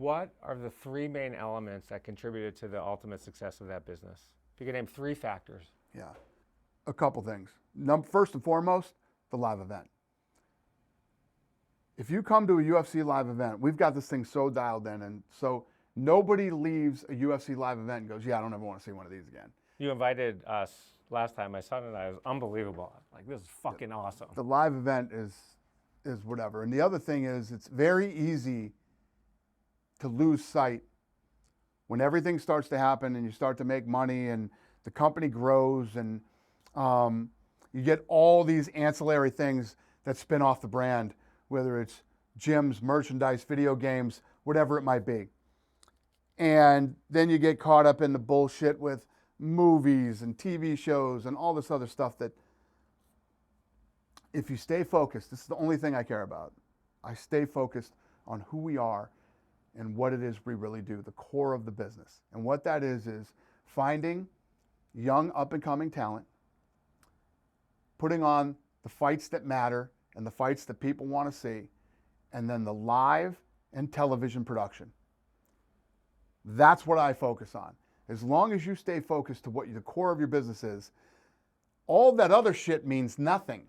what are the three main elements that contributed to the ultimate success of that business? If you could name three factors. Yeah, a couple things. First and foremost, the live event. If you come to a UFC live event, we've got this thing so dialed in, and so nobody leaves a UFC live event and goes, yeah, I don't ever want to see one of these again. You invited us last time, my son and I. It was unbelievable. Like, this is fucking awesome. The live event is whatever. And the other thing is, it's very easy to lose sight when everything starts to happen and you start to make money and the company grows and you get all these ancillary things that spin off the brand, whether it's gyms, merchandise, video games, whatever it might be. And then you get caught up in the bullshit with movies and TV shows and all this other stuff that if you stay focused, this is the only thing I care about. I stay focused on who we are and what it is we really do, the core of the business. And what that is finding young up-and-coming talent, putting on the fights that matter and the fights that people want to see, and then the live and television production. That's what I focus on. As long as you stay focused to what the core of your business is, all that other shit means nothing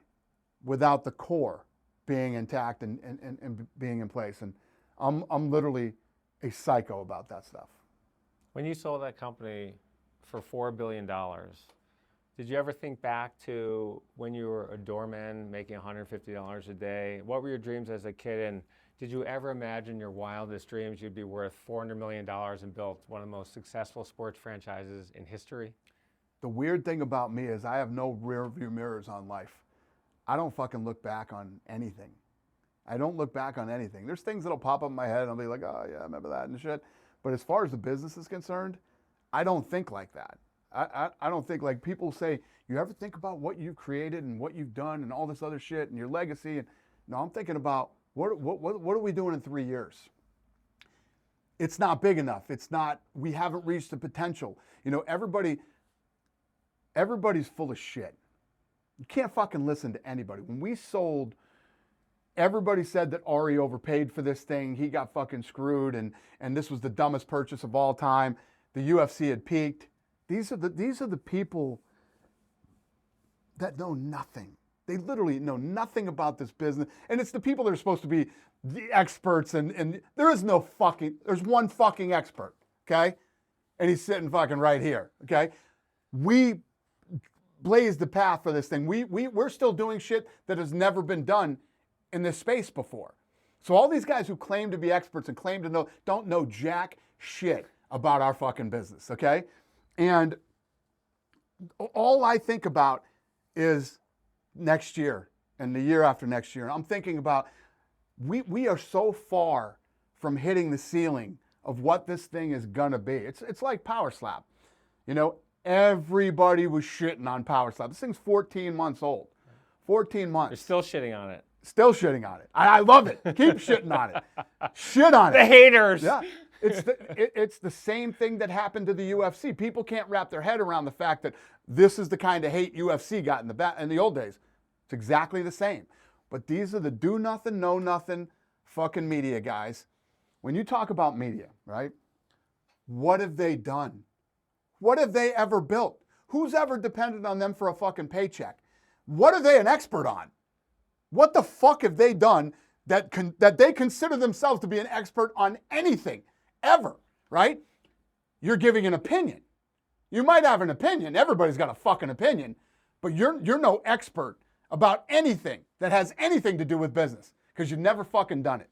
without the core being intact and being in place. And I'm literally a psycho about that stuff. When you sold that company for $4 billion, did you ever think back to when you were a doorman making $150 a day? What were your dreams as a kid? And did you ever imagine your wildest dreams you'd be worth $400 million and built one of the most successful sports franchises in history? The weird thing about me is I have no rear view mirrors on life. I don't fucking look back on anything. I don't look back on anything. There's things that'll pop up in my head and I'll be like, oh yeah, I remember that and shit. But as far as the business is concerned, I don't think like that. I don't think like people say, you ever think about what you've created and what you've done and all this other shit and your legacy? And no, I'm thinking about what are we doing in 3 years? It's not big enough. We haven't reached the potential. You know, everybody's full of shit. You can't fucking listen to anybody. When we sold, everybody said that Ari overpaid for this thing. He got fucking screwed and this was the dumbest purchase of all time. The UFC had peaked. These are the people that know nothing. They literally know nothing about this business. And it's the people that are supposed to be the experts and there's one fucking expert, okay? And he's sitting fucking right here, okay? We blazed the path for this thing. We're still doing shit that has never been done in this space before. So all these guys who claim to be experts and claim to know, don't know jack shit about our fucking business, okay? And all I think about is next year and the year after next year. I'm thinking about, we are so far from hitting the ceiling of what this thing is gonna be. It's like Power Slap. You know, everybody was shitting on Power Slap. This thing's 14 months old. 14 months. You're still shitting on it. Still shitting on it. I love it. Keep shitting on it. Shit on it. The haters. Yeah. It's the same thing that happened to the UFC. People can't wrap their head around the fact that this is the kind of hate UFC got in the old days. It's exactly the same. But these are the do nothing, know nothing fucking media guys. When you talk about media, right? What have they done? What have they ever built? Who's ever depended on them for a fucking paycheck? What are they an expert on? What the fuck have they done that they consider themselves to be an expert on anything, ever, right? You're giving an opinion. You might have an opinion. Everybody's got a fucking opinion, but you're no expert about anything that has anything to do with business because you've never fucking done it.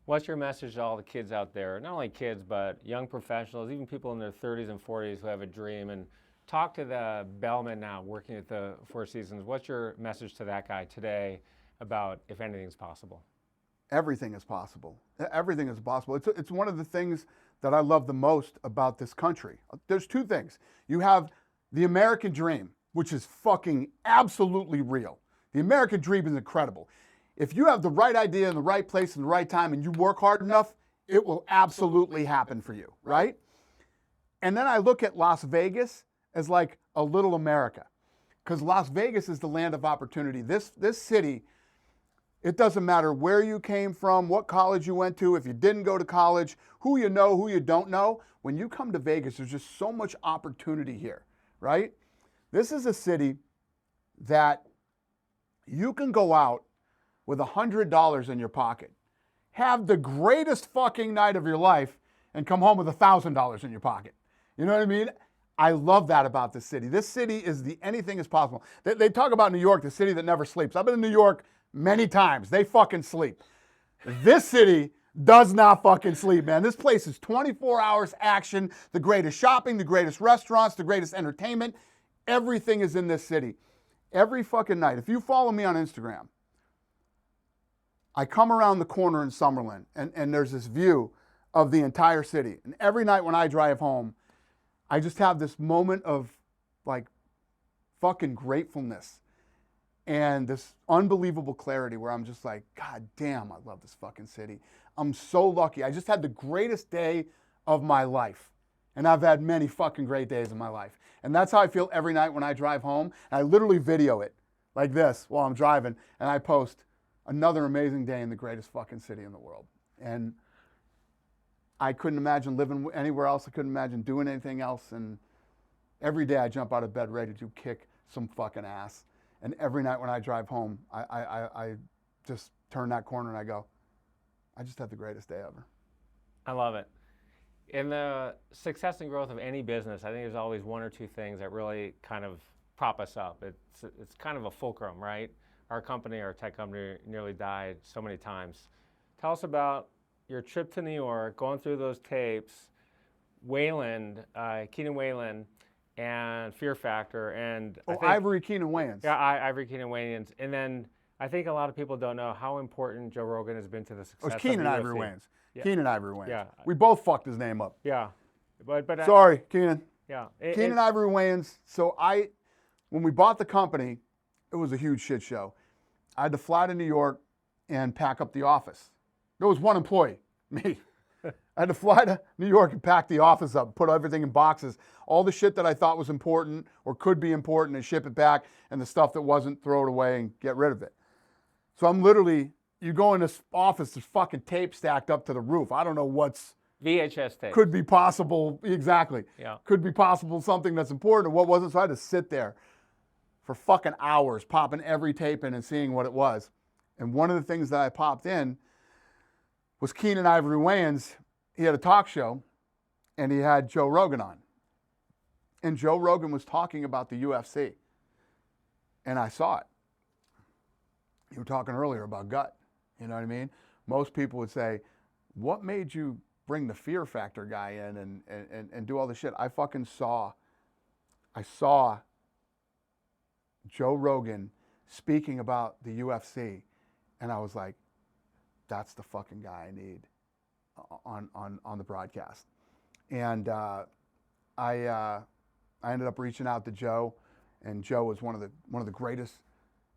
What's your message to all the kids out there? Not only kids, but young professionals, even people in their 30s and 40s who have a dream. And talk to the bellman now working at the Four Seasons. What's your message to that guy today about if anything's possible? Everything is possible. Everything is possible. It's one of the things that I love the most about this country. There's two things. You have the American dream, which is fucking absolutely real. The American dream is incredible. If you have the right idea in the right place in the right time and you work hard enough, it will absolutely happen for you, right? And then I look at Las Vegas as like a little America, because Las Vegas is the land of opportunity. This city It doesn't matter where you came from, what college you went to, if you didn't go to college, who you know, who you don't know. When you come to Vegas, there's just so much opportunity here, right? This is a city that you can go out with $100 in your pocket, have the greatest fucking night of your life, and come home with $1,000 in your pocket. You know what I mean? I love that about this city. This city is the anything is possible. They talk about New York, the city that never sleeps. I've been in New York many times. They fucking sleep. This city does not fucking sleep, man. This place is 24 hours action, the greatest shopping, the greatest restaurants, the greatest entertainment. Everything is in this city. Every fucking night. If you follow me on Instagram, I come around the corner in Summerlin and there's this view of the entire city. And every night when I drive home, I just have this moment of like fucking gratefulness and this unbelievable clarity where I'm just like, God damn, I love this fucking city. I'm so lucky. I just had the greatest day of my life. And I've had many fucking great days in my life. And that's how I feel every night when I drive home. And I literally video it like this while I'm driving. And I post another amazing day in the greatest fucking city in the world. And I couldn't imagine living anywhere else. I couldn't imagine doing anything else. And every day I jump out of bed ready to kick some fucking ass. And every night when I drive home, I just turn that corner and I go, I just had the greatest day ever. I love it. In the success and growth of any business, I think there's always one or two things that really kind of prop us up. It's kind of a fulcrum, right? Our company, our tech company, nearly died so many times. Tell us about your trip to New York, going through those tapes, Wayland, Keenan Wayland, and Fear Factor, and Ivory Keenan Wayans. Yeah, Ivory Keenan Wayans, and then I think a lot of people don't know how important Joe Rogan has been to the success. It was Keenan of Ivory UFC. Wayans. Yeah. Keenan Ivory Wayans. Yeah. We both fucked his name up. Yeah, but Sorry, Keenan. Yeah, Keenan Ivory Wayans. So when we bought the company, it was a huge shit show. I had to fly to New York and pack up the office. There was one employee, me. I had to fly to New York and pack the office up, put everything in boxes. All the shit that I thought was important or could be important and ship it back, and the stuff that wasn't, throw it away and get rid of it. So I'm literally, you go in this office, there's fucking tape stacked up to the roof. I don't know what's VHS tape. Could be possible, exactly. Yeah. Could be possible something that's important or what wasn't. So I had to sit there for fucking hours, popping every tape in and seeing what it was. And one of the things that I popped in was Keenan Ivory Wayans. He had a talk show and he had Joe Rogan on. And Joe Rogan was talking about the UFC. And I saw it. You were talking earlier about gut. You know what I mean? Most people would say, what made you bring the Fear Factor guy in and do all this shit? I saw Joe Rogan speaking about the UFC, and I was like, that's the fucking guy I need on the broadcast. And I ended up reaching out to Joe, and Joe was one of the greatest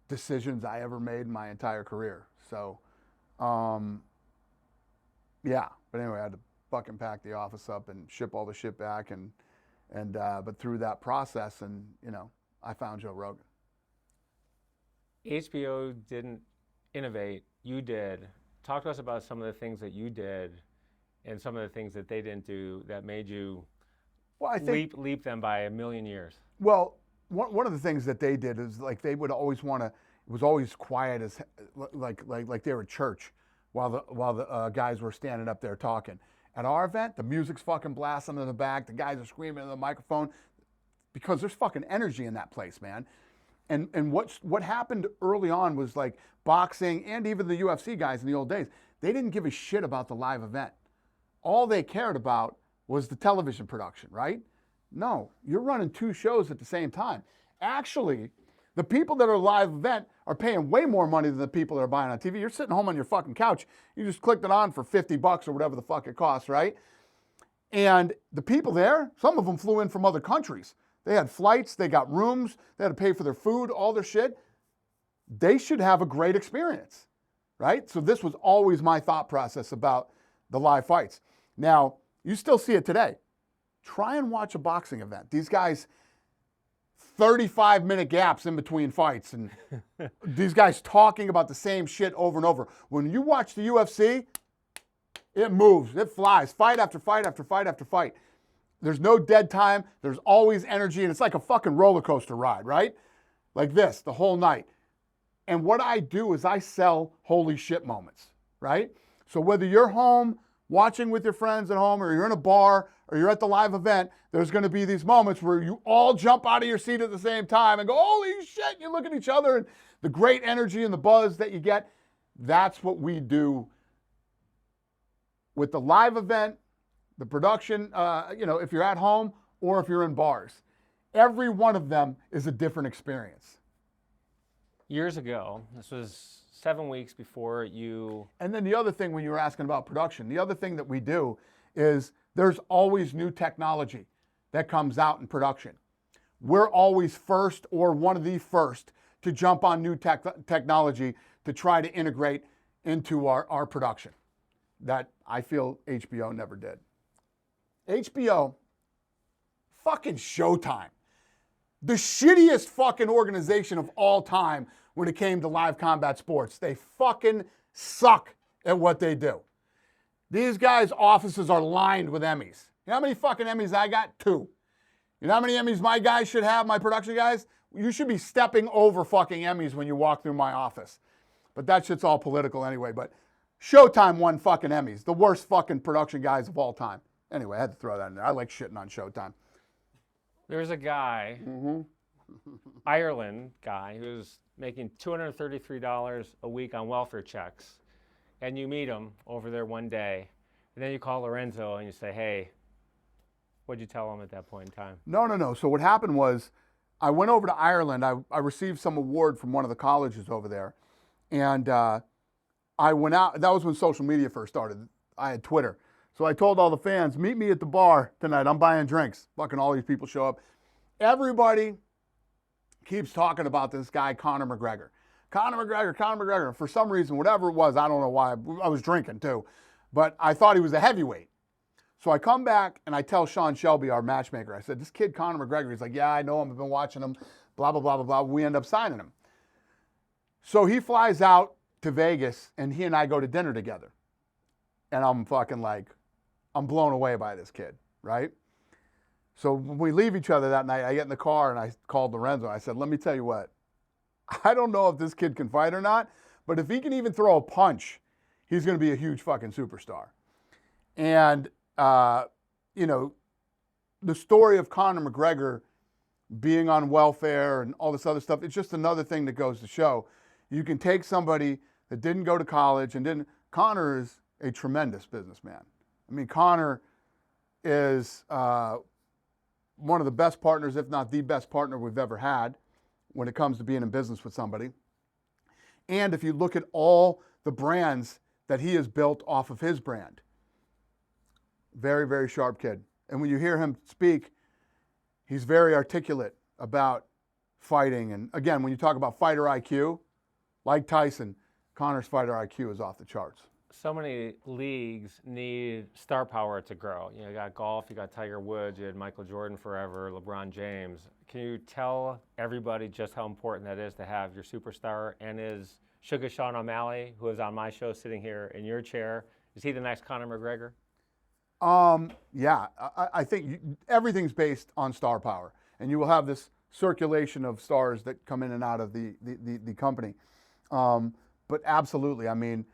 decisions I ever made in my entire career. So, yeah. But anyway, I had to fucking pack the office up and ship all the shit back, but through that process, and I found Joe Rogan. HBO didn't innovate. You did. Talk to us about some of the things that you did, and some of the things that they didn't do that made you leap them by a million years. Well, one of the things that they did is like they would always want to. It was always quiet as like they were at church while the guys were standing up there talking. At our event, the music's fucking blasting in the back. The guys are screaming in the microphone because there's fucking energy in that place, man. And what happened early on was like boxing and even the UFC guys in the old days, they didn't give a shit about the live event. All they cared about was the television production, right? No, you're running two shows at the same time. Actually, the people that are live event are paying way more money than the people that are buying on TV. You're sitting home on your fucking couch. You just clicked it on for $50 or whatever the fuck it costs, right? And the people there, some of them flew in from other countries. They had flights, they got rooms, they had to pay for their food, all their shit. They should have a great experience, right? So this was always my thought process about the live fights. Now, you still see it today. Try and watch a boxing event. These guys 35-minute gaps in between fights, and these guys talking about the same shit over and over. When you watch the UFC, it moves, it flies, fight after fight after fight after fight. There's no dead time. There's always energy, and it's like a fucking roller coaster ride, right? Like this, the whole night. And what I do is I sell holy shit moments, right? So whether you're home watching with your friends at home, or you're in a bar, or you're at the live event, there's going to be these moments where you all jump out of your seat at the same time and go, holy shit, you look at each other, and the great energy and the buzz that you get. That's what we do with the live event, the production, if you're at home or if you're in bars. Every one of them is a different experience. Years ago, this was 7 weeks before you... And then the other thing, when you were asking about production, the other thing that we do is there's always new technology that comes out in production. We're always first, or one of the first, to jump on new technology to try to integrate into our production. That I feel HBO never did. HBO, fucking Showtime. The shittiest fucking organization of all time when it came to live combat sports. They fucking suck at what they do. These guys' offices are lined with Emmys. You know how many fucking Emmys I got? 2. You know how many Emmys my guys should have, my production guys? You should be stepping over fucking Emmys when you walk through my office. But that shit's all political anyway. But Showtime won fucking Emmys. The worst fucking production guys of all time. Anyway, I had to throw that in there. I like shitting on Showtime. There's a guy, Ireland guy, who's making $233 a week on welfare checks. And you meet him over there one day. And then you call Lorenzo and you say, hey, what'd you tell him at that point in time? No. So what happened was I went over to Ireland. I received some award from one of the colleges over there. And I went out. That was when social media first started. I had Twitter. So I told all the fans, meet me at the bar tonight. I'm buying drinks. Fucking all these people show up. Everybody keeps talking about this guy, Conor McGregor. Conor McGregor. For some reason, whatever it was, I don't know why. I was drinking too. But I thought he was a heavyweight. So I come back and I tell Sean Shelby, our matchmaker, I said, this kid, Conor McGregor, he's like, yeah, I know him. I've been watching him, blah, blah, blah, blah, blah. We end up signing him. So he flies out to Vegas and he and I go to dinner together. And I'm fucking like, I'm blown away by this kid, right? So when we leave each other that night, I get in the car and I called Lorenzo. I said, let me tell you what, I don't know if this kid can fight or not, but if he can even throw a punch, he's going to be a huge fucking superstar. And, the story of Conor McGregor being on welfare and all this other stuff, it's just another thing that goes to show. You can take somebody that didn't go to college and didn't. Conor is a tremendous businessman. I mean, Conor is one of the best partners, if not the best partner we've ever had when it comes to being in business with somebody. And if you look at all the brands that he has built off of his brand, very, very sharp kid. And when you hear him speak, he's very articulate about fighting. And again, when you talk about fighter IQ, like Tyson, Conor's fighter IQ is off the charts. So many leagues need star power to grow. You got golf, you got Tiger Woods, you had Michael Jordan forever, LeBron James. Can you tell everybody just how important that is to have your superstar? And is Suga Sean O'Malley, who is on my show sitting here in your chair, is he the next Conor McGregor? Yeah, I think everything's based on star power. And you will have this circulation of stars that come in and out of the company. But absolutely, I mean,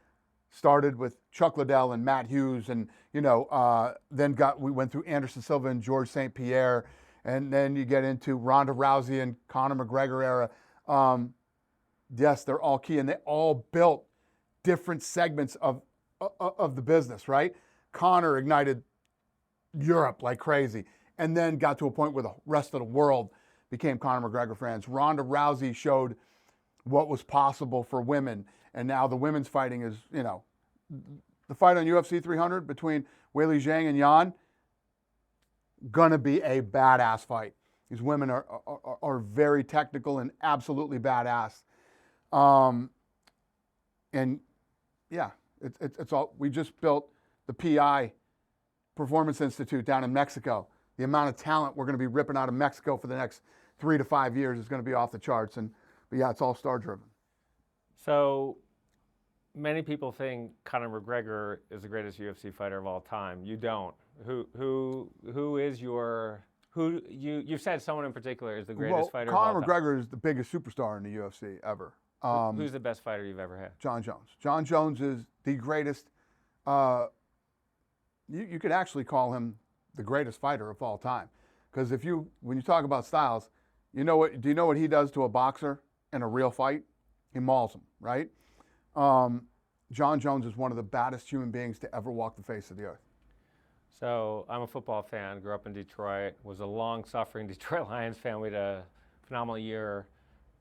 started with Chuck Liddell and Matt Hughes, and then we went through Anderson Silva and George St. Pierre, and then you get into Ronda Rousey and Conor McGregor era. Yes, they're all key, and they all built different segments of the business, right? Conor ignited Europe like crazy, and then got to a point where the rest of the world became Conor McGregor fans. Ronda Rousey showed what was possible for women. And now the women's fighting is, the fight on UFC 300 between Weili Zhang and Yan, gonna be a badass fight. These women are very technical and absolutely badass. And yeah, it's all. We just built the PI Performance Institute down in Mexico. The amount of talent we're going to be ripping out of Mexico for the next 3 to 5 years is going to be off the charts. But yeah, it's all star driven. So many people think Conor McGregor is the greatest UFC fighter of all time. You don't. Who is your you said someone in particular is the greatest fighter of all Conor time. McGregor is the biggest superstar in the UFC ever. Who's the best fighter you've ever had? John Jones. John Jones is the greatest. You could actually call him the greatest fighter of all time, because when you talk about styles, do you know what he does to a boxer in a real fight? He mauls him, right? John Jones is one of the baddest human beings to ever walk the face of the earth. So I'm a football fan, grew up in Detroit, was a long-suffering Detroit Lions fan. We had a phenomenal year.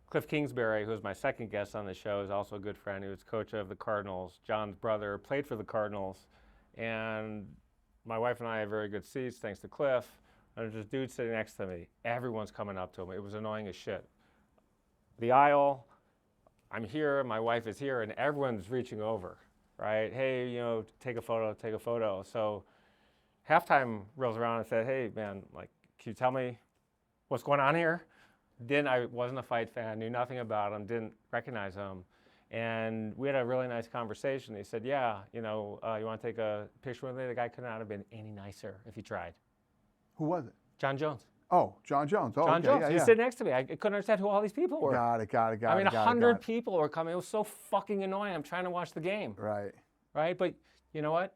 Cliff Kingsbury, who was my second guest on the show, is also a good friend. He was coach of the Cardinals. John's brother played for the Cardinals. And my wife and I had very good seats, thanks to Cliff. And there's this dude sitting next to me. Everyone's coming up to him. It was annoying as shit. The aisle, I'm here, my wife is here, and everyone's reaching over, right? Hey, take a photo, take a photo. So halftime rolls around and said, hey, man, can you tell me what's going on here? I wasn't a fight fan, knew nothing about him, didn't recognize him. And we had a really nice conversation. He said, yeah, you want to take a picture with me? The guy could not have been any nicer if he tried. Who was it? John Jones. Oh, John Jones. Oh, John okay, Jones. yeah, He was sitting next to me. I couldn't understand who all these people were. Got it. 100 people were coming. It was so fucking annoying. I'm trying to watch the game. Right. But you know what?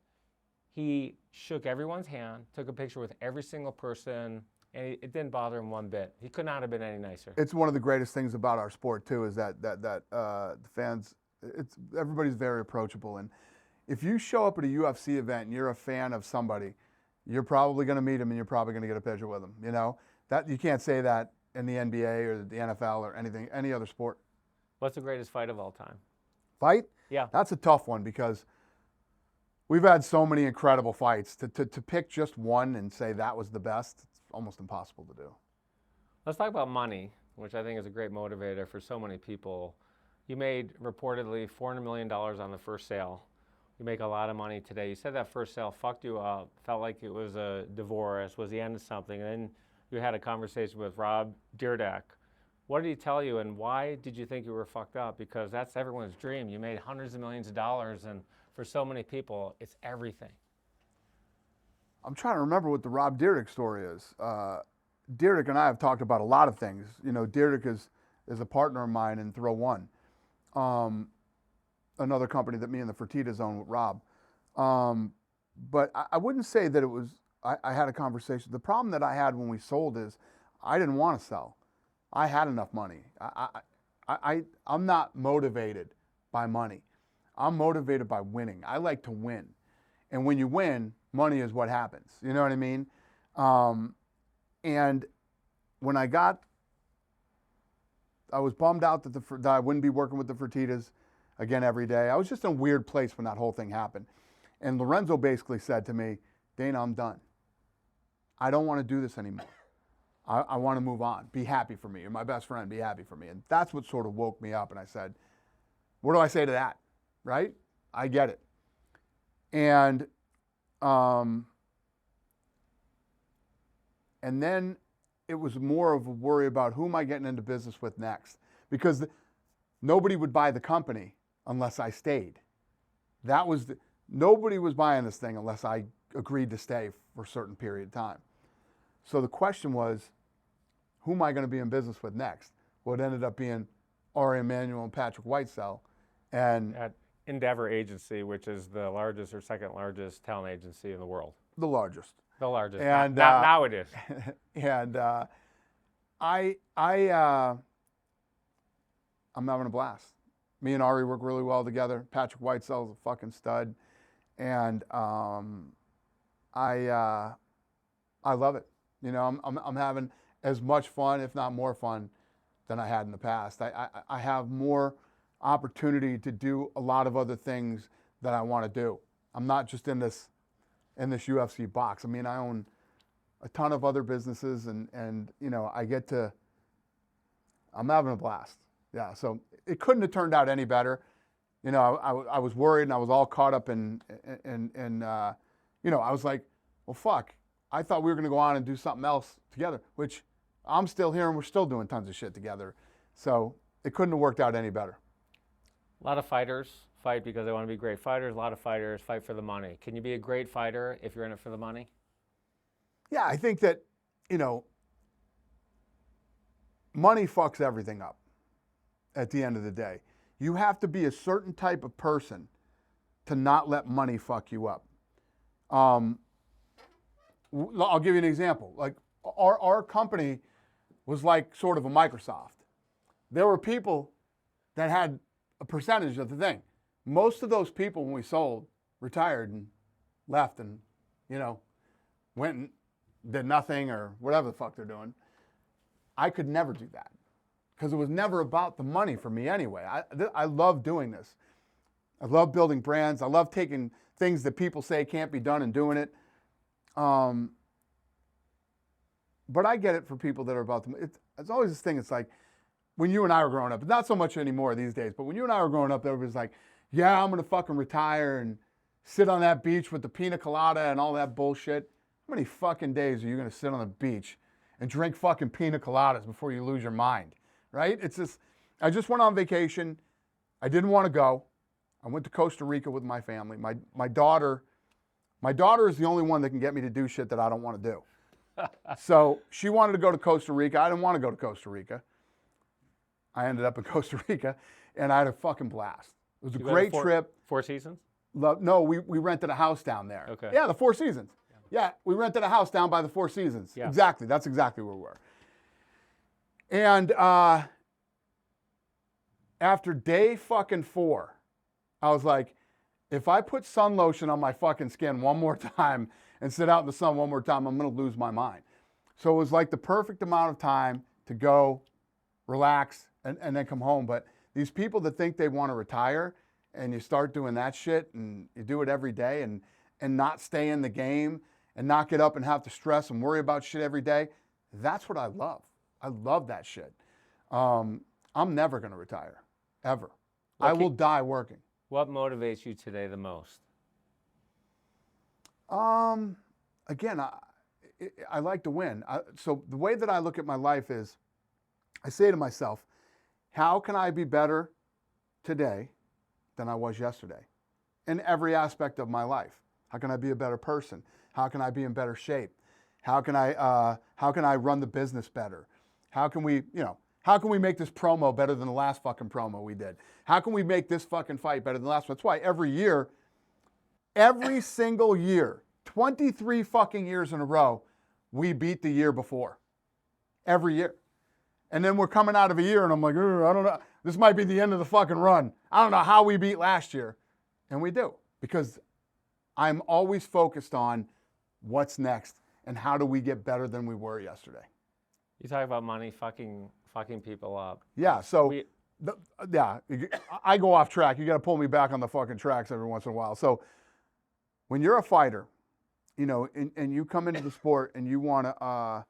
He shook everyone's hand, took a picture with every single person, and it didn't bother him one bit. He could not have been any nicer. It's one of the greatest things about our sport too, is that the fans, everybody's very approachable. And if you show up at a UFC event and you're a fan of somebody, you're probably going to meet him and you're probably going to get a picture with him. That you can't say that in the NBA or the NFL or any other sport. What's the greatest fight of all time? Fight? Yeah. That's a tough one, because we've had so many incredible fights. To pick just one and say that was the best, it's almost impossible to do. Let's talk about money, which I think is a great motivator for so many people. You made reportedly $400 million on the first sale. You make a lot of money today. You said that first sale fucked you up, felt like it was a divorce, was the end of something, and then you had a conversation with Rob Dyrdek. What did he tell you, and why did you think you were fucked up? Because that's everyone's dream. You made hundreds of millions of dollars, and for so many people, it's everything. I'm trying to remember what the Rob Dyrdek story is. Dyrdek and I have talked about a lot of things. Dyrdek is a partner of mine in Throw One, another company that me and the Fertitas own with Rob. But I wouldn't say that it was, I had a conversation. The problem that I had when we sold is I didn't want to sell. I had enough money. I'm not motivated by money. I'm motivated by winning. I like to win. And when you win, money is what happens. You know what I mean? And when I was bummed out that I wouldn't be working with the Fertitas again every day. I was just in a weird place when that whole thing happened. And Lorenzo basically said to me, Dana, I'm done. I don't want to do this anymore. I want to move on. Be happy for me. You're my best friend. Be happy for me. And that's what sort of woke me up. And I said, what do I say to that? Right? I get it. And then it was more of a worry about who am I getting into business with next? Because nobody would buy the company unless I stayed. Nobody was buying this thing unless I agreed to stay for a certain period of time. So the question was, who am I going to be in business with next? Well, it ended up being Ari Emanuel and Patrick Whitesell. And at Endeavor Agency, which is the largest or second largest talent agency in the world. The largest. The largest. And now it is. And I'm having a blast. Me and Ari work really well together. Patrick Whitesell is a fucking stud. And I love it. I'm having as much fun, if not more fun, than I had in the past. I have more opportunity to do a lot of other things that I want to do. I'm not just in this UFC box. I mean, I own a ton of other businesses, and I'm having a blast. Yeah, so it couldn't have turned out any better. I was worried, and I was all caught up in I was like, well, fuck. I thought we were going to go on and do something else together, which I'm still here and we're still doing tons of shit together. So it couldn't have worked out any better. A lot of fighters fight because they want to be great fighters. A lot of fighters fight for the money. Can you be a great fighter if you're in it for the money? Yeah, I think that, money fucks everything up at the end of the day. You have to be a certain type of person to not let money fuck you up. I'll give you an example. Like our company was like sort of a Microsoft. There were people that had a percentage of the thing. Most of those people when we sold retired and left and, went and did nothing or whatever the fuck they're doing. I could never do that because it was never about the money for me anyway. I love doing this. I love building brands. I love taking things that people say can't be done and doing it. But I get it for people that are about the money. It's always this thing. It's like when you and I were growing up, not so much anymore these days, but when you and I were growing up, everybody's like, yeah, I'm going to fucking retire and sit on that beach with the pina colada and all that bullshit. How many fucking days are you going to sit on the beach and drink fucking pina coladas before you lose your mind, right? It's just, I just went on vacation. I didn't want to go. I went to Costa Rica with my family. My daughter is the only one that can get me to do shit that I don't want to do. So she wanted to go to Costa Rica. I didn't want to go to Costa Rica. I ended up in Costa Rica, and I had a fucking blast. It was a great trip. Four Seasons? No, we rented a house down there. Okay. Yeah, the Four Seasons. Yeah, we rented a house down by the Four Seasons. Yeah. Exactly. That's exactly where we were. And after day fucking 4, I was like, if I put sun lotion on my fucking skin one more time and sit out in the sun one more time, I'm going to lose my mind. So it was like the perfect amount of time to go, relax, and then come home. But these people that think they want to retire and you start doing that shit and you do it every day and not stay in the game and not get up and have to stress and worry about shit every day, that's what I love. I love that shit. I'm never going to retire, ever. I will die working. What motivates you today the most? Again, I like to win. So the way that I look at my life is, I say to myself, how can I be better today than I was yesterday? In every aspect of my life. How can I be a better person? How can I be in better shape? How can I run the business better? How can we make this promo better than the last fucking promo we did? How can we make this fucking fight better than the last one? That's why every single year, 23 fucking years in a row, we beat the year before. Every year. And then we're coming out of a year and I'm like, I don't know. This might be the end of the fucking run. I don't know how we beat last year. And we do. Because I'm always focused on what's next and how do we get better than we were yesterday. You talk about money fucking people up. Yeah, so I go off track. You got to pull me back on the fucking tracks every once in a while. So when you're a fighter, and you come into the sport and you want to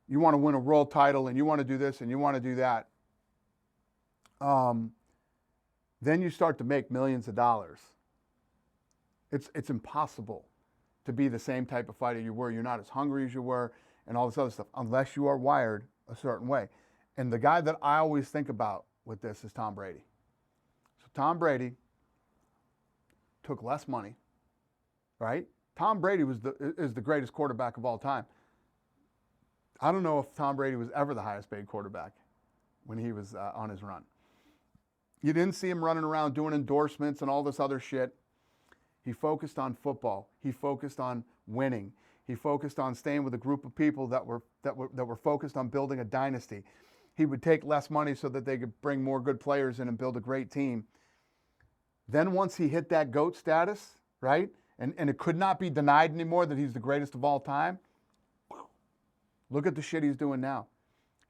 win a world title and you want to do this and you want to do that, then you start to make millions of dollars. It's impossible to be the same type of fighter you were. You're not as hungry as you were and all this other stuff unless you are wired a certain way. And the guy that I always think about with this is Tom Brady. So Tom Brady took less money, right? Tom Brady is the greatest quarterback of all time. I don't know if Tom Brady was ever the highest paid quarterback when he was on his run. You didn't see him running around doing endorsements and all this other shit. He focused on football. He focused on winning. He focused on staying with a group of people that were focused on building a dynasty. He would take less money so that they could bring more good players in and build a great team. Then once he hit that GOAT status, right? And it could not be denied anymore that he's the greatest of all time. Look at the shit he's doing now.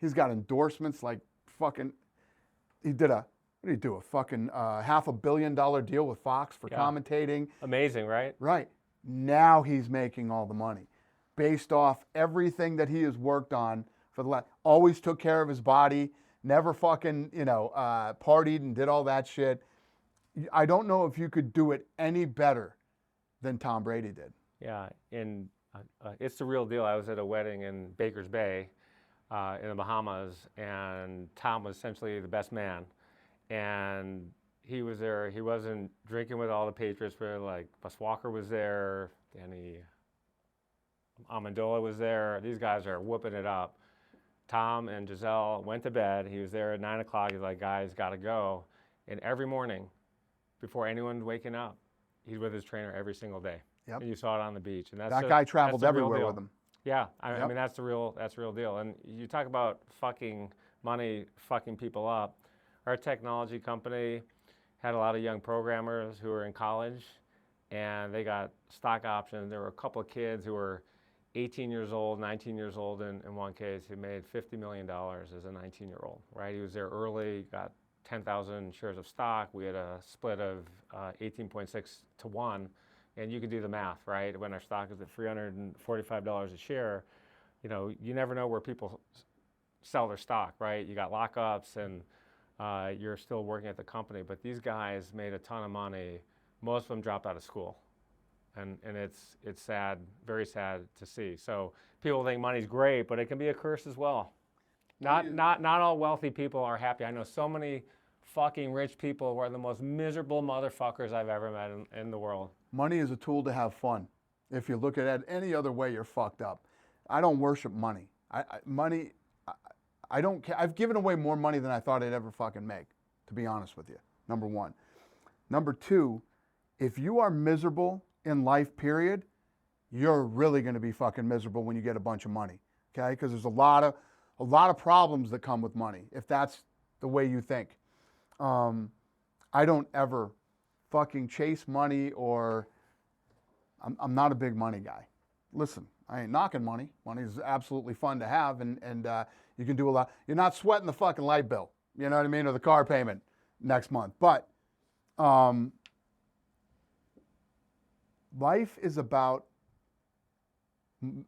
He's got endorsements like fucking, he did a fucking $500 million deal with Fox for commentating. Amazing, right? Right. Now he's making all the money based off everything that he has worked on for the last, always took care of his body, never fucking, partied and did all that shit. I don't know if you could do it any better than Tom Brady did. Yeah, and it's the real deal. I was at a wedding in Baker's Bay in the Bahamas, and Tom was essentially the best man. And he was there. He wasn't drinking with all the Patriots, but like Bus Walker was there, Danny Amendola was there. These guys are whooping it up. Tom and Giselle went to bed. He was there at 9 o'clock. He's like, guys, got to go. And every morning, before anyone's waking up, he's with his trainer every single day. Yep. And you saw it on the beach. And That guy traveled that's the real everywhere deal. with him. Yeah, I Yep. mean that's the real deal. And you talk about fucking money, fucking people up. Our technology company had a lot of young programmers who were in college, and they got stock options. There were a couple of kids who were 18 years old, 19 years old in one case, who made $50 million as a 19-year-old, right? He was there early, got 10,000 shares of stock. We had a split of 18.6 to 1, and you can do the math, right? When our stock is at $345 a share, you know, you never know where people sell their stock, right? You got lockups, and you're still working at the company, but these guys made a ton of money. Most of them dropped out of school. And it's sad, very sad to see. So people think money's great, but it can be a curse as well. Not all wealthy people are happy. I know so many fucking rich people who are the most miserable motherfuckers I've ever met in the world. Money is a tool to have fun. If you look at it any other way, you're fucked up. I don't worship money. I don't care. I've given away more money than I thought I'd ever fucking make, to be honest with you. Number one. Number two, if you are miserable in life, period, you're really going to be fucking miserable when you get a bunch of money, okay? Because there's a lot of problems that come with money, if that's the way you think. I don't ever fucking chase money, or I'm not a big money guy. Listen, I ain't knocking money. Money is absolutely fun to have, and you can do a lot. You're not sweating the fucking light bill, you know what I mean, or the car payment next month. But life is about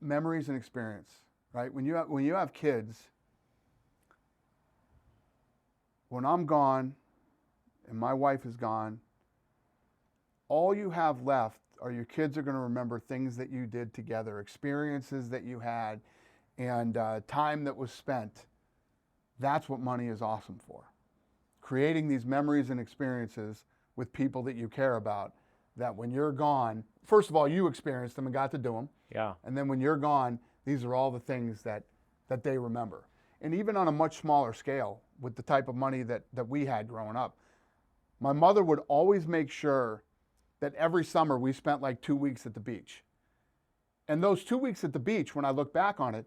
memories and experience, right? When you have kids, when I'm gone and my wife is gone, all you have left are your kids are going to remember things that you did together, experiences that you had, and time that was spent. That's what money is awesome for. Creating these memories and experiences with people that you care about, that when you're gone, first of all, you experienced them and got to do them. Yeah. And then when you're gone, these are all the things that they remember. And even on a much smaller scale, with the type of money that we had growing up, my mother would always make sure that every summer we spent like 2 weeks at the beach. And those 2 weeks at the beach, when I look back on it,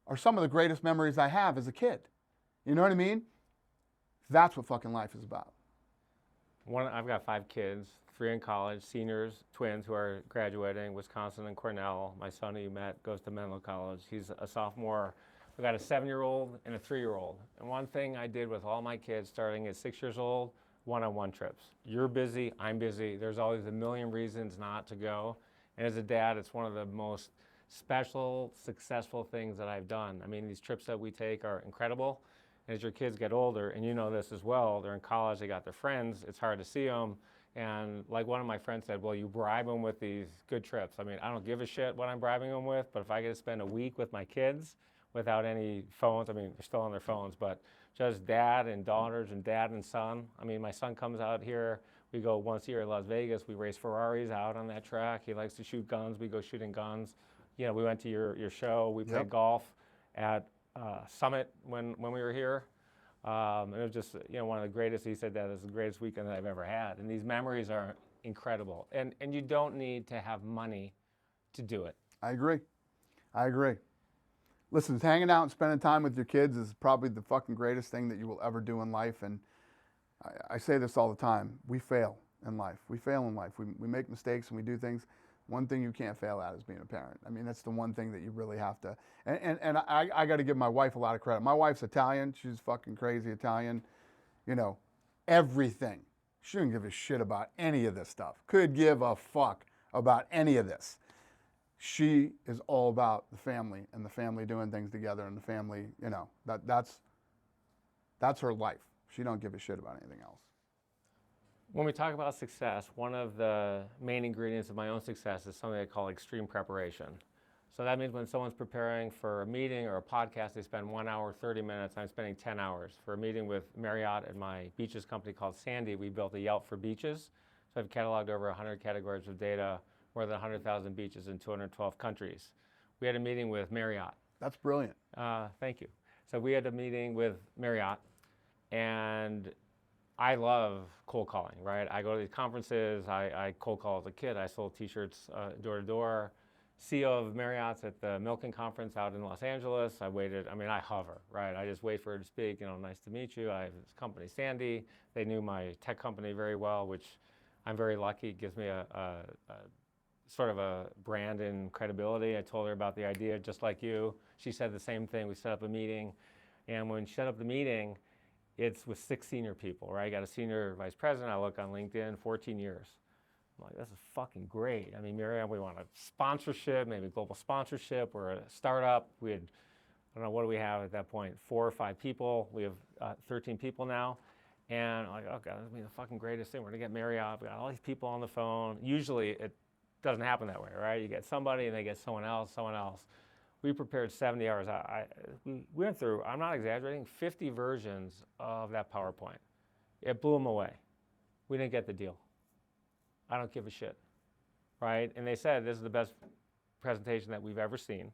are some of the greatest memories I have as a kid. You know what I mean? That's what fucking life is about. I've got 5 kids, 3 in college, seniors, twins who are graduating, Wisconsin and Cornell. My son who you met goes to Menlo College. He's a sophomore. We've got a 7-year-old and a 3-year-old. And one thing I did with all my kids starting at 6 years old, one-on-one trips. You're busy, I'm busy. There's always a million reasons not to go. And as a dad, it's one of the most special, successful things that I've done. I mean, these trips that we take are incredible. And as your kids get older, and you know this as well, they're in college, they got their friends, it's hard to see them. And like one of my friends said, well, you bribe them with these good trips. I mean, I don't give a shit what I'm bribing them with, but if I get to spend a week with my kids without any phones, I mean, they're still on their phones, but just dad and daughters and dad and son. I mean, my son comes out here, we go once a year to Las Vegas, we race Ferraris out on that track. He likes to shoot guns, we go shooting guns. You know, we went to your show, we played golf at Summit when we were here. And it was just, you know, one of the greatest, he said that is the greatest weekend that I've ever had. And these memories are incredible. And you don't need to have money to do it. I agree. Listen, hanging out and spending time with your kids is probably the fucking greatest thing that you will ever do in life. And I say this all the time. We fail in life. We make mistakes and we do things. One thing you can't fail at is being a parent. I mean, that's the one thing that you really have to. And I got to give my wife a lot of credit. My wife's Italian. She's fucking crazy Italian. You know, everything. She doesn't give a shit about any of this stuff. Could give a fuck about any of this. She is all about the family and the family doing things together and the family, you know, that's her life. She don't give a shit about anything else. When we talk about success, one of the main ingredients of my own success is something I call extreme preparation. So that means when someone's preparing for a meeting or a podcast, they spend 1 hour, 30 minutes. I'm spending 10 hours. For a meeting with Marriott and my beaches company called Sandy, we built a Yelp for beaches. So I've cataloged over 100 categories of data, more than 100,000 beaches in 212 countries. We had a meeting with Marriott. That's brilliant. Thank you. So we had a meeting with Marriott, and I love cold calling, right? I go to these conferences. I cold call as a kid. I sold T-shirts door to door. CEO of Marriott's at the Milken conference out in Los Angeles. I waited. I mean, I hover, right? I just wait for her to speak. You know, nice to meet you. I have this company, Sandy. They knew my tech company very well, which I'm very lucky. It gives me a sort of a brand and credibility. I told her about the idea, just like you. She said the same thing. We set up a meeting, and when she set up the meeting, it's with 6 senior people, right? I got a senior vice president. I look on LinkedIn, 14 years. I'm like, this is fucking great. I mean, Marriott, we want a sponsorship, maybe global sponsorship. We're a startup. We had, I don't know, what do we have at that point? 4 or 5 people. We have 13 people now. And I'm like, oh God, this is gonna be the fucking greatest thing. We're gonna get Marriott. We got all these people on the phone. Usually it doesn't happen that way, right? You get somebody and they get someone else, someone else. We prepared 70 hours. We went through, I'm not exaggerating, 50 versions of that PowerPoint. It blew them away. We didn't get the deal. I don't give a shit, right? And they said, this is the best presentation that we've ever seen.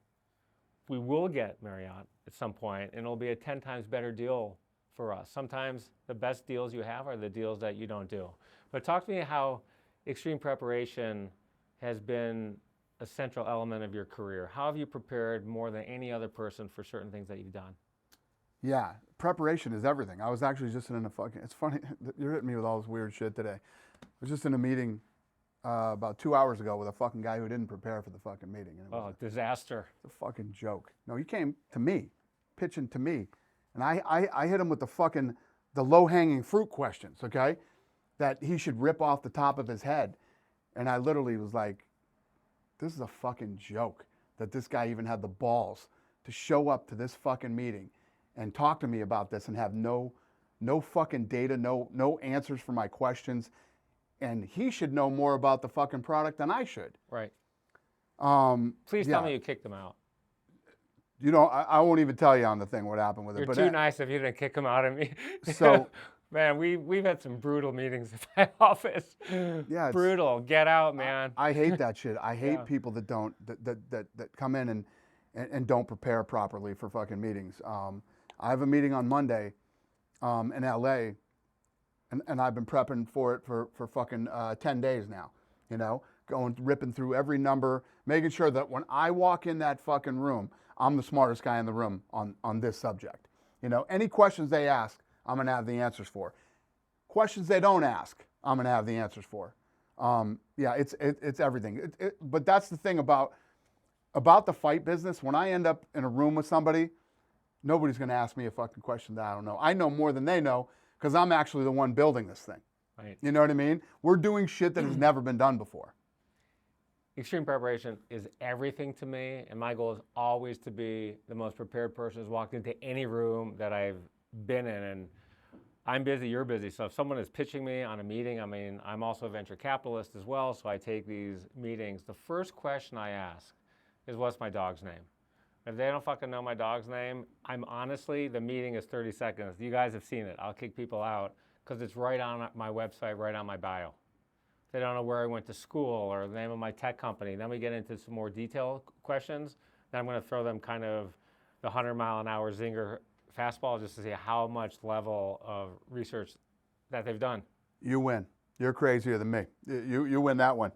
We will get Marriott at some point, and it'll be a 10 times better deal for us. Sometimes the best deals you have are the deals that you don't do. But talk to me how extreme preparation has been a central element of your career. How have you prepared more than any other person for certain things that you've done? Yeah, preparation is everything. I was actually just in a fucking, it's funny, you're hitting me with all this weird shit today. I was just in a meeting about 2 hours ago with a fucking guy who didn't prepare for the fucking meeting. And it was disaster. a fucking joke. No, he came to me, pitching to me. And I hit him with the low-hanging fruit questions, okay? That he should rip off the top of his head. And I literally was like, this is a fucking joke that this guy even had the balls to show up to this fucking meeting and talk to me about this and have no fucking data, no answers for my questions. And he should know more about the fucking product than I should. Right. Please Tell me you kicked him out. You know, I won't even tell you on the thing what happened with it. You're too nice if you didn't kick him out of me. So, man, we've had some brutal meetings in my office. Yeah, brutal. Get out, man. I hate that shit. I hate people that don't that come in and don't prepare properly for fucking meetings. I have a meeting on Monday in LA, and I've been prepping for it for fucking 10 days now. You know, ripping through every number, making sure that when I walk in that fucking room, I'm the smartest guy in the room on this subject. You know, any questions they ask, I'm going to have the answers for. Questions they don't ask, I'm going to have the answers for. Yeah, it's everything. But that's the thing about the fight business. When I end up in a room with somebody, nobody's going to ask me a fucking question that I don't know. I know more than they know because I'm actually the one building this thing. Right. You know what I mean? We're doing shit that has never been done before. Extreme preparation is everything to me, and my goal is always to be the most prepared person who's walked into any room that I've been in. And I'm busy, you're busy. So if someone is pitching me on a meeting, I mean, I'm also a venture capitalist as well, so I take these meetings. The first question I ask is, what's my dog's name? If they don't fucking know my dog's name, the meeting is 30 seconds. You guys have seen it. I'll kick people out because it's right on my website, right on my bio. They don't know where I went to school or the name of my tech company. Then we get into some more detailed questions. Then I'm going to throw them kind of the 100-mile-an-hour zinger fastball just to see how much level of research that they've done. You win. You're crazier than me. You win that one.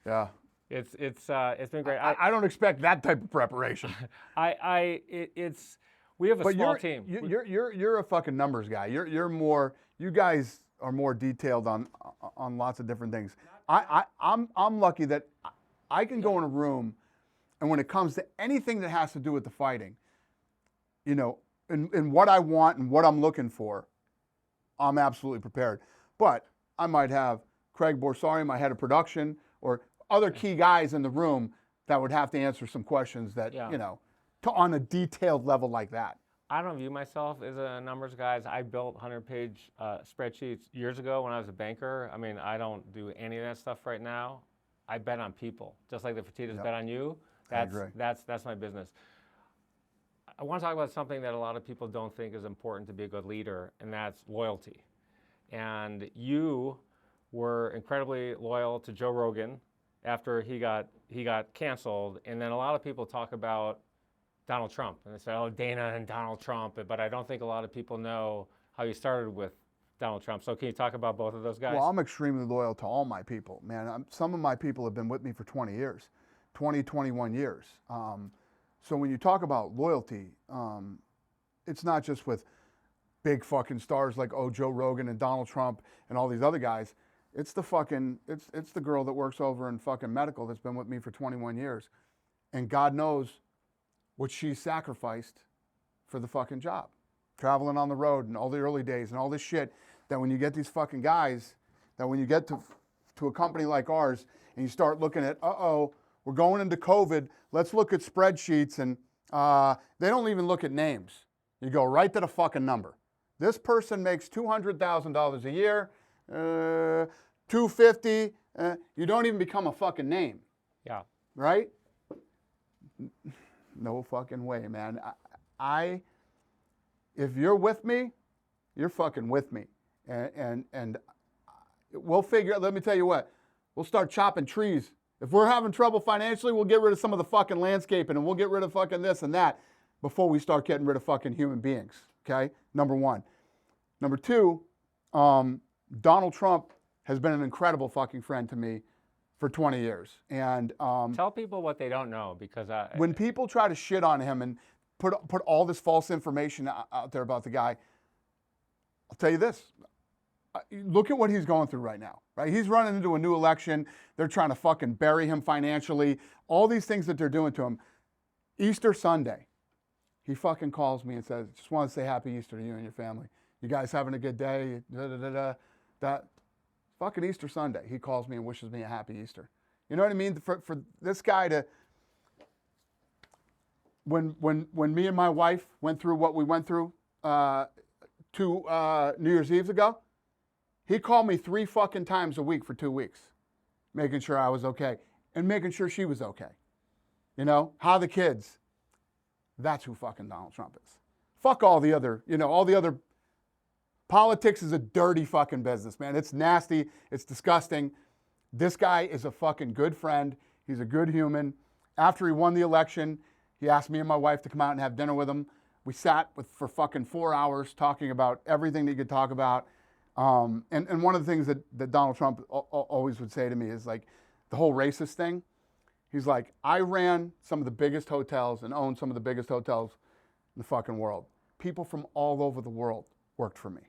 Yeah. It's been great. I don't expect that type of preparation. We have a small team. You're a fucking numbers guy. You're more. You guys are more detailed on lots of different things. I'm lucky that I can go in a room, and when it comes to anything that has to do with the fighting, you know, and what I want and what I'm looking for, I'm absolutely prepared. But I might have Craig Borsari, my head of production, or other key guys in the room that would have to answer some questions that, you know, on a detailed level like that. I don't view myself as a numbers guy. I built 100-page spreadsheets years ago when I was a banker. I mean, I don't do any of that stuff right now. I bet on people. Just like the Fertittas bet on you, agree. That's my business. I want to talk about something that a lot of people don't think is important to be a good leader, and that's loyalty. And you were incredibly loyal to Joe Rogan after he got canceled. And then a lot of people talk about Donald Trump, and they say, oh, Dana and Donald Trump, but I don't think a lot of people know how you started with Donald Trump. So can you talk about both of those guys? Well, I'm extremely loyal to all my people, man. Some of my people have been with me for 20 years, 21 years. So when you talk about loyalty, it's not just with big fucking stars like Joe Rogan and Donald Trump and all these other guys. It's the girl that works over in fucking medical that's been with me for 21 years. And God knows what she sacrificed for the fucking job. Traveling on the road and all the early days and all this shit, that when you get these fucking guys, that when you get to a company like ours and you start looking at, we're going into COVID, let's look at spreadsheets, and they don't even look at names. You go right to the fucking number. This person makes $200,000 a year, $250, you don't even become a fucking name. Yeah. Right? No fucking way, man. If you're with me, you're fucking with me. And we'll figure out, let me tell you what, we'll start chopping trees. If we're having trouble financially, we'll get rid of some of the fucking landscaping, and we'll get rid of fucking this and that before we start getting rid of fucking human beings, okay? Number one. Number two, Donald Trump has been an incredible fucking friend to me for 20 years. And tell people what they don't know, because when people try to shit on him and put all this false information out there about the guy, I'll tell you this. Look at what he's going through right now, right? He's running into a new election. They're trying to fucking bury him financially. All these things that they're doing to him. Easter Sunday, he fucking calls me and says, just want to say happy Easter to you and your family. You guys having a good day? That fucking Easter Sunday, he calls me and wishes me a happy Easter. You know what I mean? For this guy to, when me and my wife went through what we went through 2 New Year's Eves ago, he called me 3 fucking times a week for 2 weeks, making sure I was okay and making sure she was okay. You know, how the kids. That's who fucking Donald Trump is. Fuck all the other, all the other. Politics is a dirty fucking business, man. It's nasty. It's disgusting. This guy is a fucking good friend. He's a good human. After he won the election, he asked me and my wife to come out and have dinner with him. We sat for fucking 4 hours talking about everything that he could talk about. And one of the things that Donald Trump always would say to me is like the whole racist thing. He's like, I ran some of the biggest hotels and owned some of the biggest hotels in the fucking world. People from all over the world worked for me.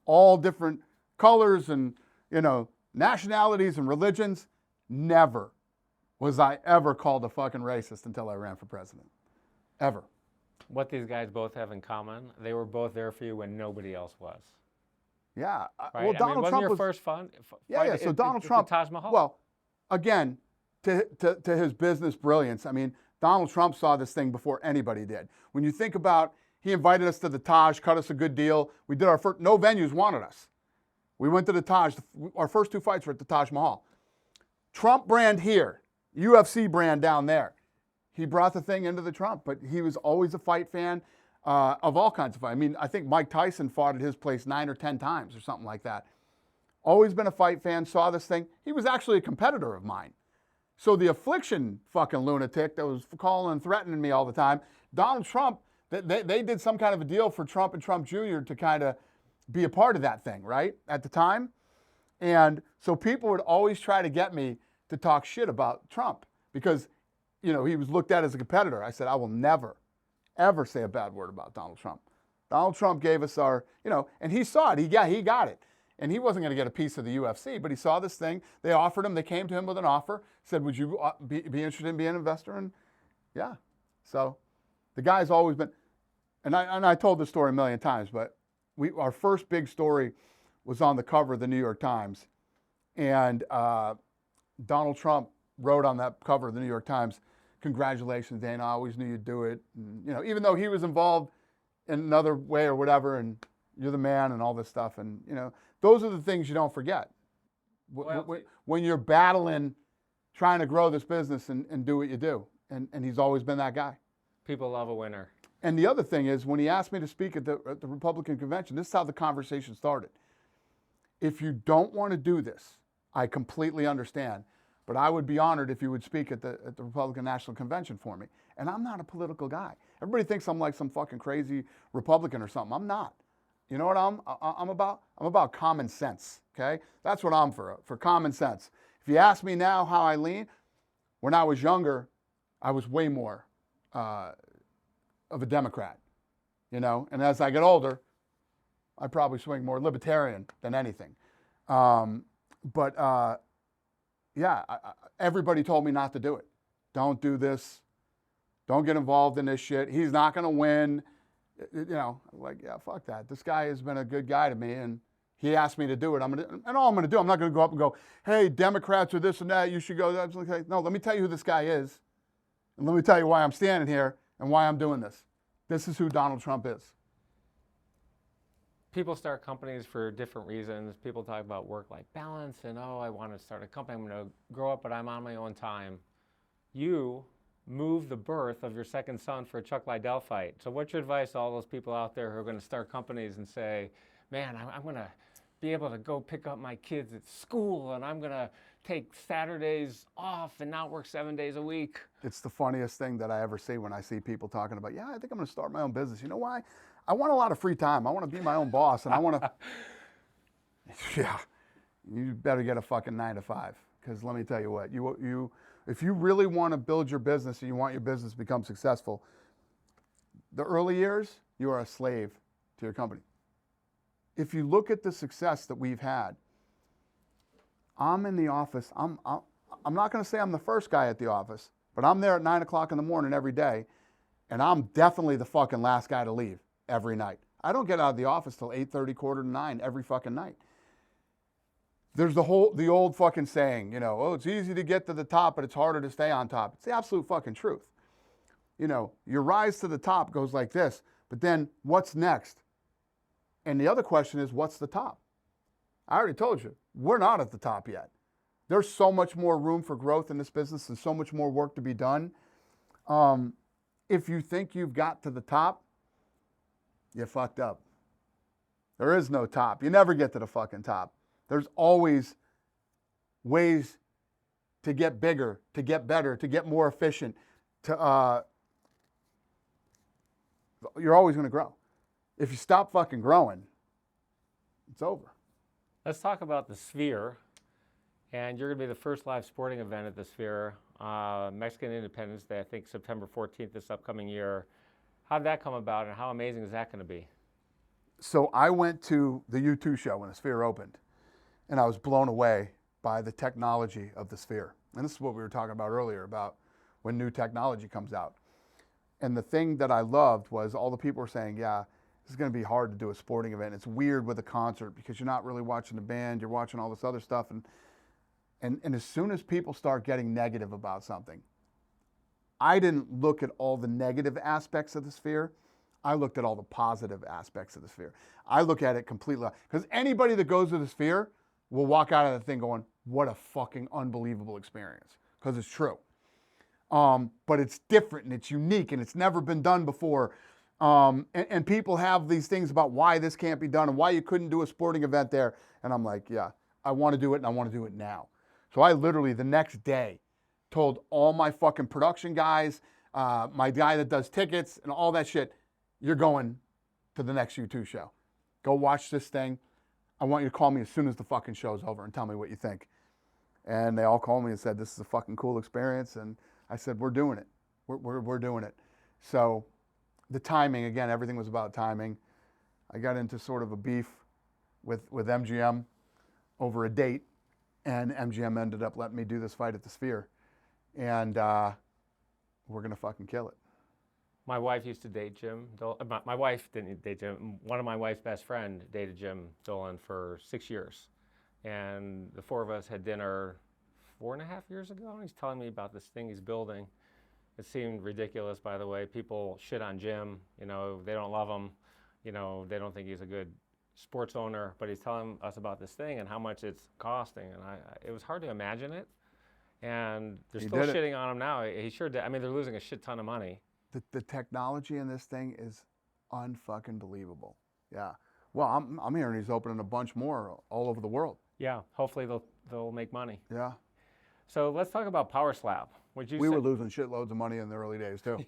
All different colors and, nationalities and religions. Never was I ever called a fucking racist until I ran for president. Ever. What these guys both have in common, they were both there for you when nobody else was. Yeah. Right? Well, Donald wasn't Trump your was, first fun? Yeah. So Donald Trump, the Taj Mahal. well, again, to his business brilliance, I mean, Donald Trump saw this thing before anybody did. When you think about, he invited us to the Taj, cut us a good deal. We did our first, no venues wanted us. We went to the Taj. Our first 2 fights were at the Taj Mahal. Trump brand here, UFC brand down there. He brought the thing into the Trump, but he was always a fight fan of all kinds of fight. I mean, I think Mike Tyson fought at his place 9 or 10 times or something like that. Always been a fight fan, saw this thing. He was actually a competitor of mine. So the affliction fucking lunatic that was calling and threatening me all the time, Donald Trump, they did some kind of a deal for Trump and Trump Jr. to kind of be a part of that thing, right, at the time. And so people would always try to get me to talk shit about Trump because, he was looked at as a competitor. I said, I will never, ever say a bad word about Donald Trump. Donald Trump gave us our, and he saw it. He got it. And he wasn't going to get a piece of the UFC, but he saw this thing. They offered him. They came to him with an offer, said, would you be interested in being an investor? And yeah. So the guy's always been, and I told this story a million times, but our first big story was on the cover of the New York Times. And Donald Trump wrote on that cover of the New York Times, congratulations, Dana, I always knew you'd do it. And, even though he was involved in another way or whatever, and you're the man and all this stuff. And, those are the things you don't forget. When you're battling, trying to grow this business and do what you do. And he's always been that guy. People love a winner. And the other thing is, when he asked me to speak at the Republican convention, this is how the conversation started. If you don't want to do this, I completely understand, but I would be honored if you would speak at the Republican National Convention for me. And I'm not a political guy. Everybody thinks I'm like some fucking crazy Republican or something. I'm not. You know what I'm about? I'm about common sense, okay? That's what I'm for common sense. If you ask me now how I lean, when I was younger, I was way more of a Democrat, you know? And as I get older, I probably swing more libertarian than anything. Everybody told me not to do it. Don't do this. Don't get involved in this shit. He's not going to win. You know, like, yeah, fuck that. This guy has been a good guy to me, and he asked me to do it. And all I'm going to do, I'm not going to go up and go, hey, Democrats are this and that. You should go. No, let me tell you who this guy is, and let me tell you why I'm standing here and why I'm doing this. This is who Donald Trump is. People start companies for different reasons. People talk about work-life balance and, oh, I want to start a company. I'm going to grow up, but I'm on my own time. You moved the birth of your second son for a Chuck Liddell fight. So what's your advice to all those people out there who are going to start companies and say, man, I'm going to be able to go pick up my kids at school, and I'm going to take Saturdays off and not work 7 days a week? It's the funniest thing that I ever see when I see people talking about, yeah, I think I'm going to start my own business. You know why? I want a lot of free time. I want to be my own boss, and I want to, yeah, you better get a fucking 9 to 5. Because let me tell you what, if you really want to build your business and you want your business to become successful, the early years, you are a slave to your company. If you look at the success that we've had, I'm in the office. I'm not going to say I'm the first guy at the office, but I'm there at 9 o'clock in the morning every day, and I'm definitely the fucking last guy to leave every night. I don't get out of the office till 8:30, quarter to 9 every fucking night. There's the old fucking saying, you know, oh, it's easy to get to the top, but it's harder to stay on top. It's the absolute fucking truth. You know, your rise to the top goes like this, but then what's next? And the other question is, what's the top? I already told you, we're not at the top yet. There's so much more room for growth in this business and so much more work to be done. If you think you've got to the top, you fucked up. There is no top. You never get to the fucking top. There's always ways to get bigger, to get better, to get more efficient. You're always going to grow. If you stop fucking growing, it's over. Let's talk about the Sphere. And you're going to be the first live sporting event at the Sphere, Mexican Independence Day, I think September 14th this upcoming year. How did that come about, and how amazing is that going to be? So I went to the U2 show when the Sphere opened, and I was blown away by the technology of the Sphere. And this is what we were talking about earlier, about when new technology comes out. And the thing that I loved was all the people were saying, yeah, this is going to be hard to do a sporting event. It's weird with a concert because you're not really watching the band, you're watching all this other stuff. And as soon as people start getting negative about something, I didn't look at all the negative aspects of the Sphere. I looked at all the positive aspects of the Sphere. I look at it completely, because anybody that goes to the Sphere will walk out of the thing going, what a fucking unbelievable experience, because it's true. But it's different and it's unique and it's never been done before. And people have these things about why this can't be done and why you couldn't do a sporting event there. And I'm like, yeah, I want to do it, and I want to do it now. So I literally the next day told all my fucking production guys, my guy that does tickets and all that shit, you're going to the next U2 show. Go watch this thing. I want you to call me as soon as the fucking show's over and tell me what you think. And they all called me and said, this is a fucking cool experience. And I said, we're doing it. We're doing it. So the timing, again, everything was about timing. I got into sort of a beef with MGM over a date, and MGM ended up letting me do this fight at the Sphere. And we're going to fucking kill it. My wife used to date Jim. My wife didn't date Jim. One of my wife's best friend dated Jim Dolan for 6 years. And the four of us had dinner 4.5 years ago, and he's telling me about this thing he's building. It seemed ridiculous, by the way. People shit on Jim. You know, they don't love him. You know, they don't think he's a good sports owner. But he's telling us about this thing and how much it's costing. And it was hard to imagine it. and they're He still did it. shitting on him now. He sure did. I mean, they're losing a shit ton of money. The technology in this thing is unfucking believable. Yeah. Well, I'm hearing he's opening a bunch more all over the world. Yeah, hopefully they'll make money. Yeah. So let's talk about Power Slap. Would you We say? were losing shitloads of money in the early days too.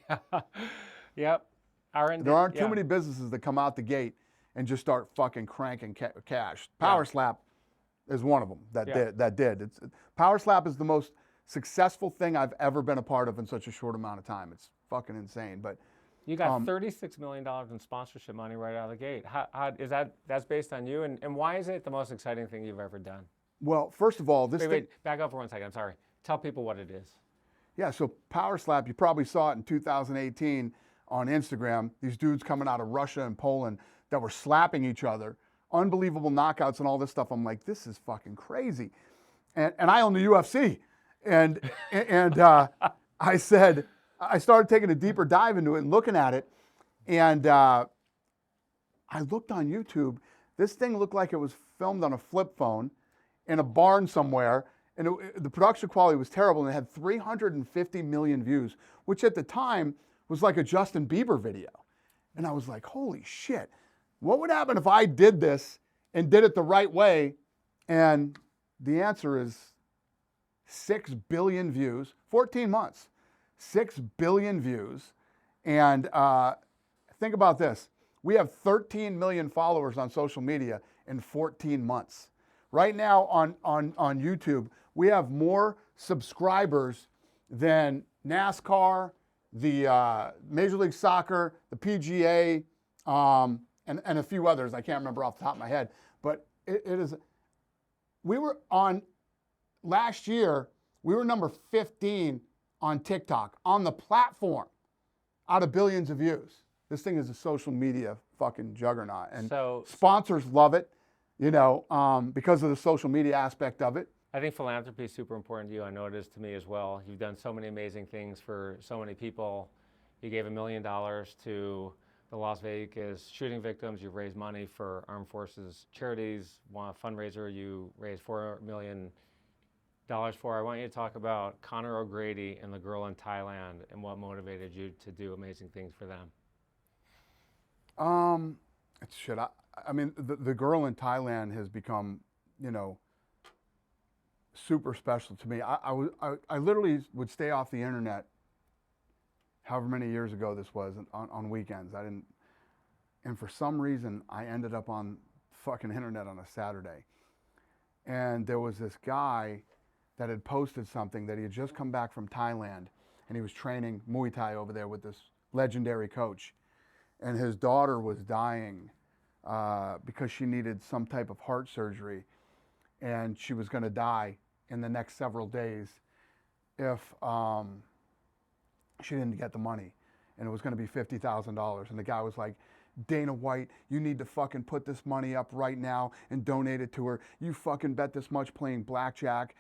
Yep. There aren't too many businesses that come out the gate and just start fucking cranking cash. Power Slap is one of them that did. Power Slap is the most successful thing I've ever been a part of in such a short amount of time. It's fucking insane. But you got $36 million in sponsorship money right out of the gate. How is that's based on you? And why is it the most exciting thing you've ever done? Well, first of all, Wait, back up for 1 second. I'm sorry. Tell people what it is. Yeah, so Power Slap, you probably saw it in 2018 on Instagram. These dudes coming out of Russia and Poland that were slapping each other. Unbelievable knockouts and all this stuff. I'm like, this is fucking crazy. And I own the UFC. And I said, I started taking a deeper dive into it and looking at it. And I looked on YouTube. This thing looked like it was filmed on a flip phone in a barn somewhere. And the production quality was terrible. And it had 350 million views, which at the time was like a Justin Bieber video. And I was like, holy shit. What would happen if I did this and did it the right way? And the answer is 6 billion views, 14 months, 6 billion views. And think about this. We have 13 million followers on social media in 14 months. Right now on YouTube, we have more subscribers than NASCAR, the Major League Soccer, the PGA, and a few others. I can't remember off the top of my head. But it is, we were on, last year, we were number 15 on TikTok, on the platform, out of billions of views. This thing is a social media fucking juggernaut. And so, sponsors love it, you know, because of the social media aspect of it. I think philanthropy is super important to you. I know it is to me as well. You've done so many amazing things for so many people. You gave $1 million to the Las Vegas shooting victims. You've raised money for armed forces charities. One fundraiser you raised $4 million for. I want you to talk about Conor O'Grady and the girl in Thailand and what motivated you to do amazing things for them. It's shit. I mean, the girl in Thailand has become, you know, super special to me. I literally would stay off the internet however many years ago this was on weekends. And for some reason I ended up on fucking internet on a Saturday. And there was this guy that had posted something that he had just come back from Thailand and he was training Muay Thai over there with this legendary coach. And his daughter was dying because she needed some type of heart surgery and she was gonna die in the next several days if she didn't get the money. And it was gonna be $50,000. And the guy was like, Dana White, you need to fucking put this money up right now and donate it to her. You fucking bet this much playing blackjack,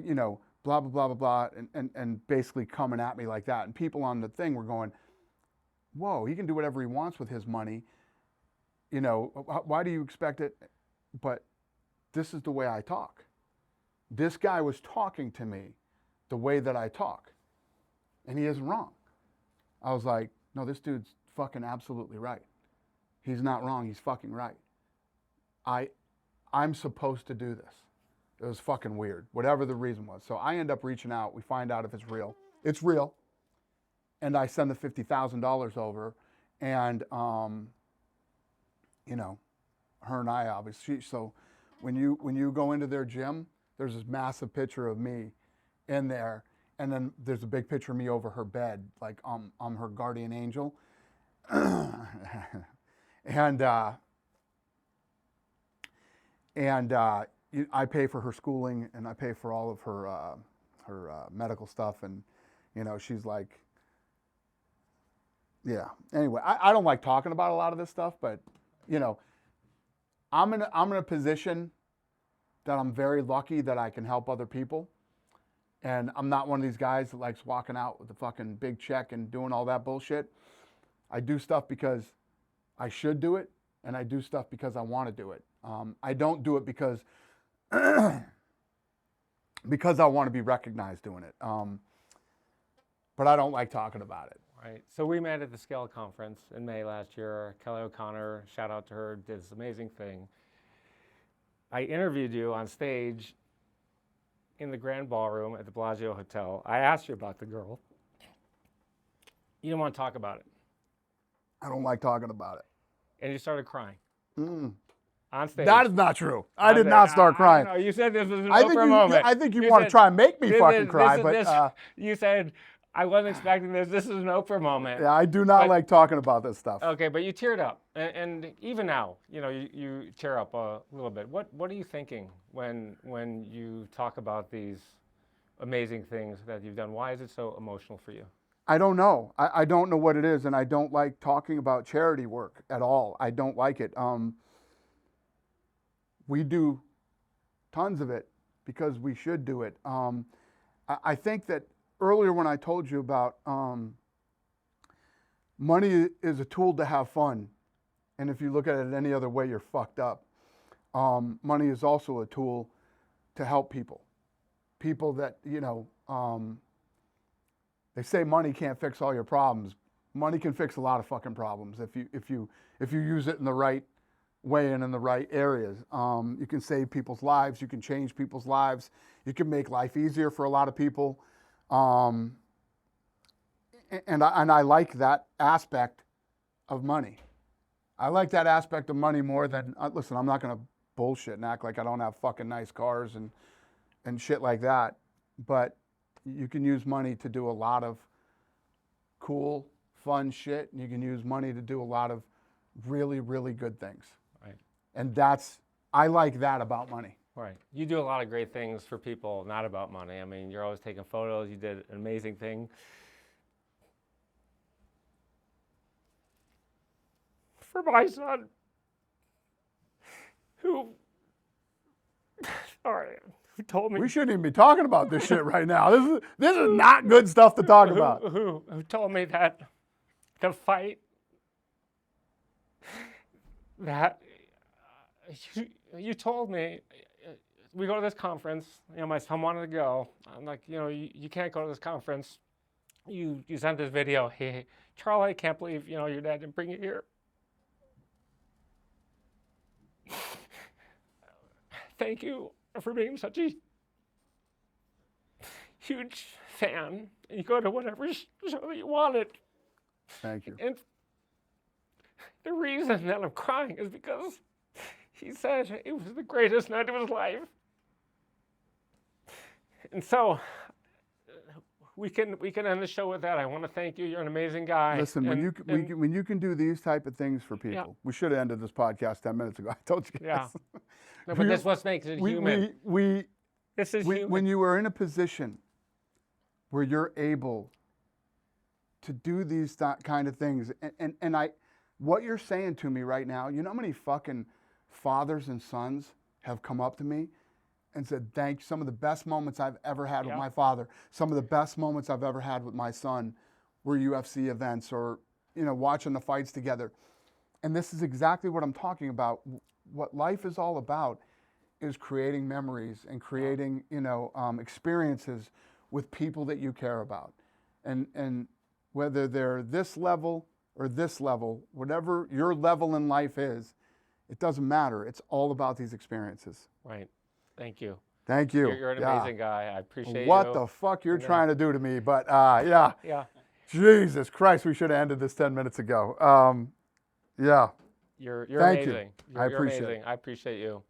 you know, blah, blah, blah, blah, blah, and basically coming at me like that. And people on the thing were going, whoa, he can do whatever he wants with his money. You know, why do you expect it? But this is the way I talk. This guy was talking to me the way that I talk. And he isn't wrong. I was like, no, this dude's fucking absolutely right. He's not wrong, he's fucking right. I'm supposed to do this. It was fucking weird, whatever the reason was. So I end up reaching out, we find out if it's real. It's real. And I send the $50,000 over and, you know, her and I obviously, so when you go into their gym, there's this massive picture of me in there. And then there's a big picture of me over her bed, like I'm her guardian angel. And I pay for her schooling and I pay for all of her medical stuff. And, you know, she's like, yeah. Anyway, I don't like talking about a lot of this stuff, but, you know, I'm in a position that I'm very lucky that I can help other people. And I'm not one of these guys that likes walking out with a fucking big check and doing all that bullshit. I do stuff because I should do it, and I do stuff because I want to do it. I don't do it because because I want to be recognized doing it. But I don't like talking about it. Right. So we met at the Scale Conference in May last year. Kelly O'Connor, shout out to her, did this amazing thing. I interviewed you on stage in the Grand Ballroom at the Bellagio Hotel. I asked you about the girl. You didn't want to talk about it. I don't like talking about it. And you started crying. On stage. That is not true. I did not start crying. No, you said this was an Oprah moment. I think you want to try and make me fucking cry, but you said, I wasn't expecting this. This is an Oprah moment. Yeah, I do not like talking about this stuff. Okay, but you teared up, and even now, you tear up a little bit. What are you thinking when you talk about these amazing things that you've done? Why is it so emotional for you? I don't know. I don't know what it is, and I don't like talking about charity work at all. I don't like it. We do tons of it because we should do it. I think that earlier when I told you about money is a tool to have fun, and if you look at it any other way, you're fucked up. Money is also a tool to help people. People that, they say money can't fix all your problems. Money can fix a lot of fucking problems if you use it in the right way and in the right areas. You can save people's lives. You can change people's lives. You can make life easier for a lot of people. And I like that aspect of money. I like that aspect of money more than, listen, I'm not going to bullshit and act like I don't have fucking nice cars and shit like that. But you can use money to do a lot of cool, fun shit. And you can use money to do a lot of really, really good things. Right. And I like that about money. Right. You do a lot of great things for people, not about money. I mean, you're always taking photos. You did an amazing thing for my son, who told me. We shouldn't even be talking about this shit right now. This is not good stuff to talk about. Who told me that the fight that you told me, we go to this conference, my son wanted to go. I'm like, you can't go to this conference. You sent this video. Hey, Charlie, I can't believe, your dad didn't bring you here. Thank you for being such a huge fan. You go to whatever show that you wanted. Thank you. And the reason that I'm crying is because he said it was the greatest night of his life. And so we can end the show with that. I want to thank you. You're an amazing guy. Listen, when you can do these type of things for people, Yeah. We should have ended this podcast 10 minutes ago. I told you guys. Yeah. No, but that's what makes it human. This is human. When you are in a position where you're able to do these kind of things, and what you're saying to me right now, you know how many fucking fathers and sons have come up to me and said, thank you. Some of the best moments I've ever had with my father, some of the best moments I've ever had with my son were UFC events or, watching the fights together. And this is exactly what I'm talking about. What life is all about is creating memories and creating, experiences with people that you care about. And whether they're this level or this level, whatever your level in life is, it doesn't matter. It's all about these experiences. Right. Thank you. Thank you. You're an amazing guy. I appreciate what the fuck you're trying to do to me, but Yeah. Jesus Christ, we should have ended this 10 minutes ago. Yeah. You're Thank amazing. you. I appreciate amazing. it. I appreciate you.